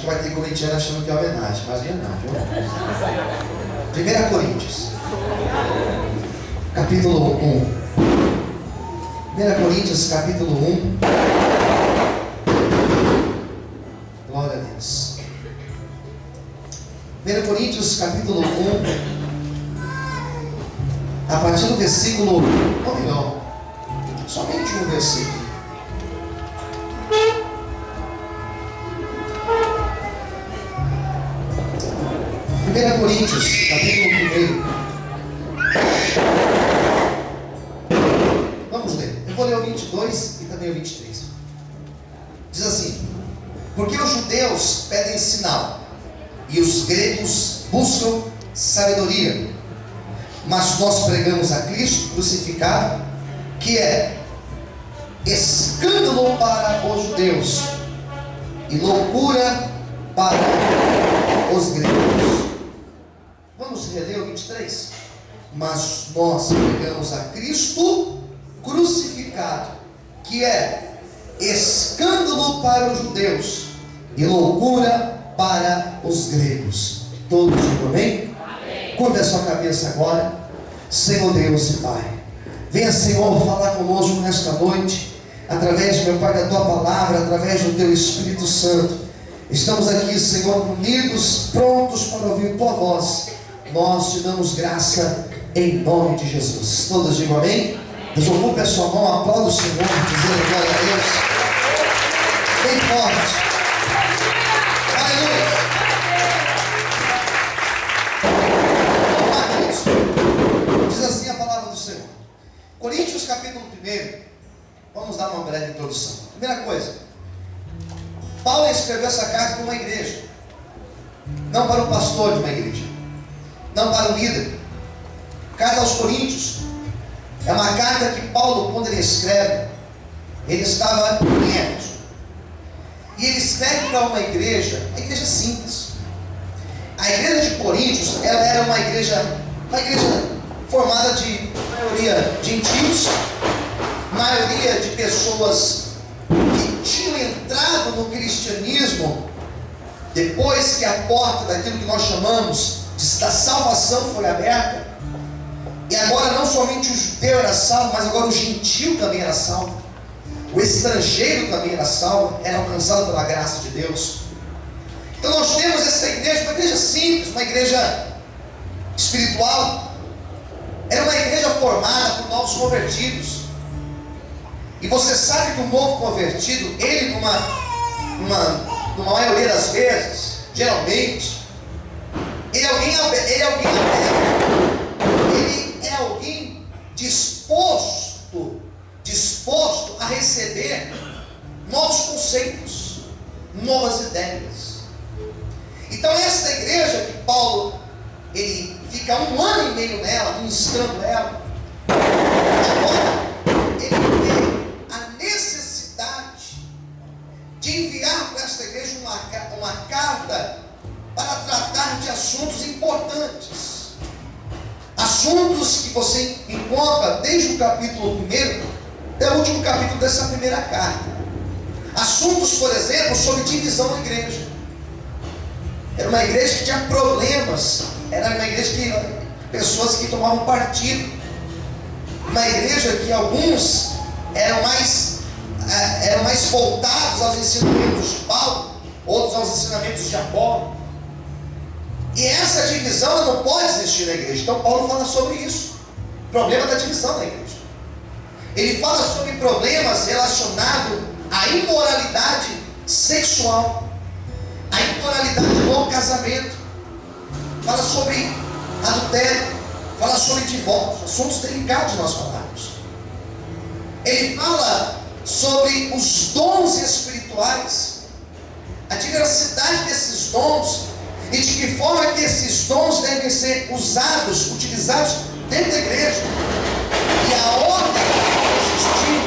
vai ter corintiano achando que é homenagem, mas não, viu? 1 Coríntios, capítulo 1. 1 Coríntios, capítulo 1. Glória a Deus. 1 Coríntios, capítulo 1. A partir do versículo... não, somente um versículo. 1 Coríntios, capítulo 1. Vamos ler. Eu vou ler o 22 e também o 23. Diz assim: porque os judeus pedem sinal e os gregos buscam sabedoria, mas nós pregamos a Cristo crucificado, que é escândalo para os judeus e loucura para os gregos. Vamos reler o 23? Mas nós pregamos a Cristo crucificado, que é escândalo para os judeus e loucura para os gregos. Todos digam amém? Curva a sua cabeça agora. Senhor Deus e Pai, venha, Senhor, falar conosco nesta noite, através, meu Pai, da Tua palavra, através do Teu Espírito Santo. Estamos aqui, Senhor, unidos, prontos para ouvir Tua voz. Nós te damos graça em nome de Jesus. Todos digam amém? Desocupe a sua mão, aplauda o Senhor, dizendo glória a Deus. Bem forte. Aleluia. Diz assim a palavra do Senhor. Coríntios, capítulo 1. Vamos dar uma breve introdução. Primeira coisa, Paulo escreveu essa carta para uma igreja, não para o pastor de uma igreja, não para o líder. Carta aos Coríntios é uma carta que Paulo, quando ele escreve, ele estava em Éfeso, e ele escreve para uma igreja simples. A igreja de Coríntios, ela era uma igreja formada de maioria gentios, maioria de pessoas que tinham entrado no cristianismo depois que a porta daquilo que nós chamamos da salvação foi aberta. E agora não somente o judeu era salvo, mas agora o gentio também era salvo. O estrangeiro também era salvo, era alcançado pela graça de Deus. Então nós temos essa igreja, uma igreja simples, uma igreja espiritual. Era uma igreja formada por novos convertidos. E você sabe que o novo convertido, ele numa maioria das vezes, geralmente, ele é alguém disposto a receber novos conceitos, novas ideias. Então essa igreja que Paulo, ele fica 1 ano e meio nela, ministrando ela, agora ele tem a necessidade de enviar para esta igreja uma carta para tratar de assuntos importantes. Assuntos que você encontra desde o capítulo 1 até o último capítulo dessa primeira carta. Assuntos, por exemplo, sobre divisão da igreja. Era uma igreja que tinha problemas. Era uma igreja que pessoas que tomavam partido. Uma igreja que alguns eram mais voltados aos ensinamentos de Paulo, outros aos ensinamentos de Apolo. E essa divisão ela não pode existir na igreja. Então Paulo fala sobre isso, problema da divisão na igreja. Ele fala sobre problemas relacionados à imoralidade sexual, à imoralidade no casamento, fala sobre adultério, fala sobre divórcio, assuntos delicados nós falamos. Ele fala sobre os dons espirituais, a diversidade desses dons, e de que forma que esses dons devem ser utilizados dentro da igreja, e a ordem que deve existir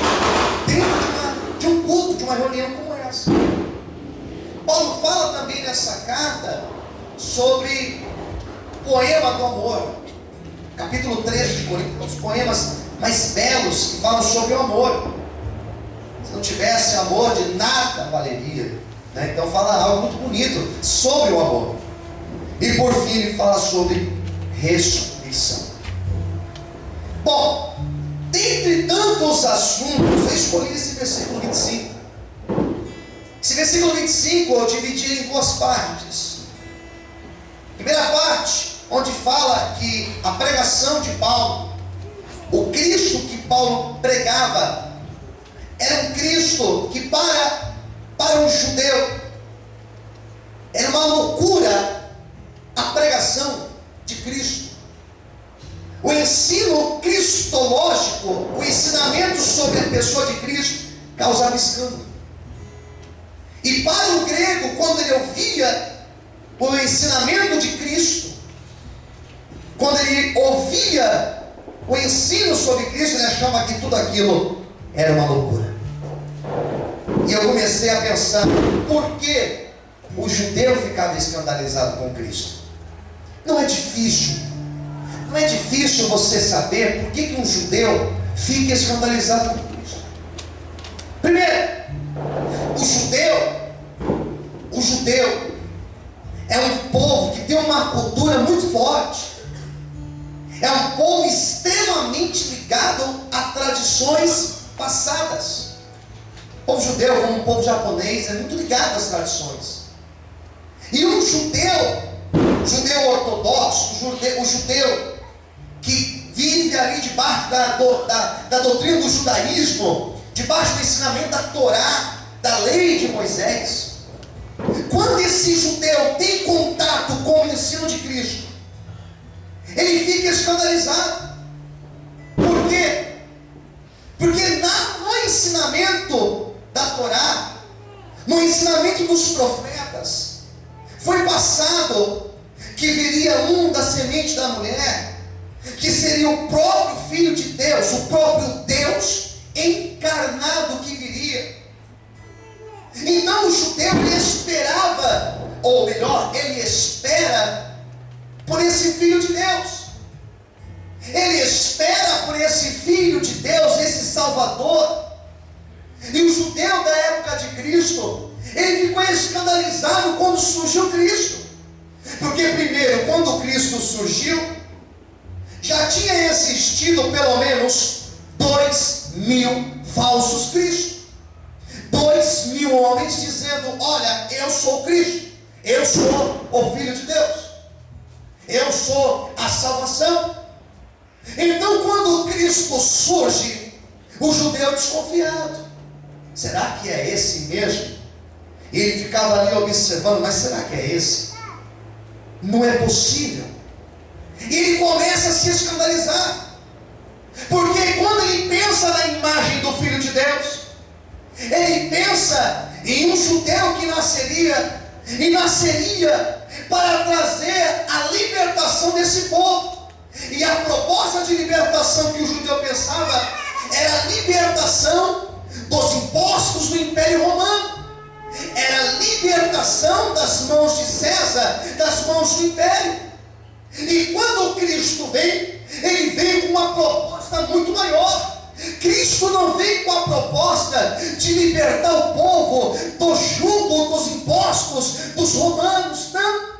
dentro de um culto, de uma reunião como essa. Paulo fala também nessa carta sobre o poema do amor, capítulo 13 de Coríntios, os poemas mais belos que falam sobre o amor. Se não tivesse amor, de nada valeria. né? Então fala algo muito bonito sobre o amor. E por fim ele fala sobre ressurreição. Bom, dentre tantos assuntos, eu escolhi esse versículo 25. Esse versículo 25 eu dividi em duas partes. Primeira parte, onde fala que a pregação de Paulo, o Cristo que Paulo pregava, era um Cristo que para um judeu era uma loucura a pregação de Cristo. O ensino cristológico, o ensinamento sobre a pessoa de Cristo, causava escândalo. E para o grego, quando ele ouvia o ensinamento de Cristo, quando ele ouvia o ensino sobre Cristo, ele achava que tudo aquilo era uma loucura. E eu comecei a pensar, por que o judeu ficava escandalizado com Cristo? Não é difícil você saber por que um judeu fica escandalizado com Cristo. Primeiro, o judeu é um povo que tem uma cultura muito forte. É um povo extremamente ligado a tradições passadas. O povo judeu, como o povo japonês, é muito ligado às tradições. E um judeu ortodoxo, o judeu que vive ali debaixo da doutrina do judaísmo, debaixo do ensinamento da Torá, da lei de Moisés, quando esse judeu tem contato com o ensino de Cristo, ele fica escandalizado. Por quê? Porque no ensinamento da Torá, no ensinamento dos profetas, foi passado que viria um da semente da mulher, que seria o próprio Filho de Deus, o próprio Deus encarnado que viria. Então o judeu ele esperava, ou melhor, ele espera por esse Filho de Deus. Ele espera por esse Filho de Deus, esse Salvador. E o judeu da época de Cristo, ele ficou escandalizado quando surgiu Cristo. Porque primeiro, quando Cristo surgiu, já tinha existido pelo menos 2.000 falsos cristos. 2.000 homens dizendo, olha, eu sou Cristo, eu sou o Filho de Deus, eu sou a salvação. Então quando Cristo surge, o judeu desconfiado, será que é esse mesmo? E ele ficava ali observando, mas será que é esse? Não é possível. E ele começa a se escandalizar, porque quando ele pensa na imagem do Filho de Deus, ele pensa em um judeu que nasceria para trazer a libertação desse povo. E a proposta de libertação que o judeu pensava era a libertação dos impostos do Império Romano, era a libertação das mãos de César, das mãos do Império. E quando Cristo vem, ele vem com uma proposta muito maior. Cristo não vem com a proposta de libertar o povo do jugo dos impostos dos romanos, não.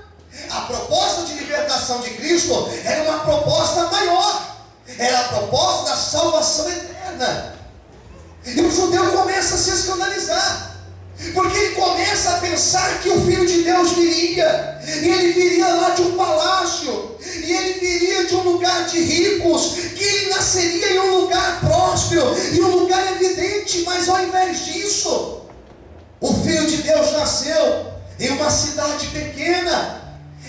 A proposta de libertação de Cristo era uma proposta maior, era a proposta da salvação eterna. E o judeu começa a se escandalizar, porque ele começa a pensar que o Filho de Deus viria, e ele viria lá de um palácio, e ele viria de um lugar de ricos, que ele nasceria em um lugar próspero, em um lugar evidente. Mas ao invés disso, o Filho de Deus nasceu em uma cidade pequena.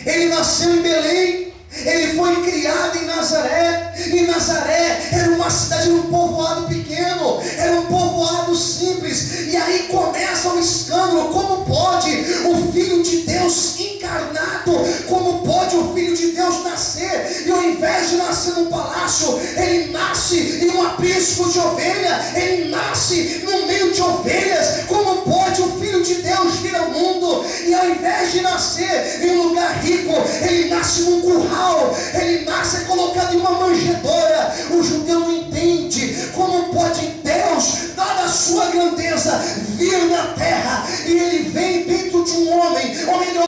Ele nasceu em Belém, ele foi criado em Nazaré, e Nazaré era uma cidade, um povoado pequeno, era um povoado simples. E aí começa o escândalo: como pode o Filho de Deus encarnado, como pode o Filho de Deus nascer, e ao invés de nascer num palácio, ele nasce em um aprisco de ovelha, ele nasce no meio de ovelhas? Como pode o Filho de Deus vir ao mundo, e ao invés de nascer em um lugar rico, ele nasce num curral, ele nasce colocado em uma manjedoura? O judeu não entende como pode Deus, dada a sua grandeza, vir na terra, e ele vem bem um homem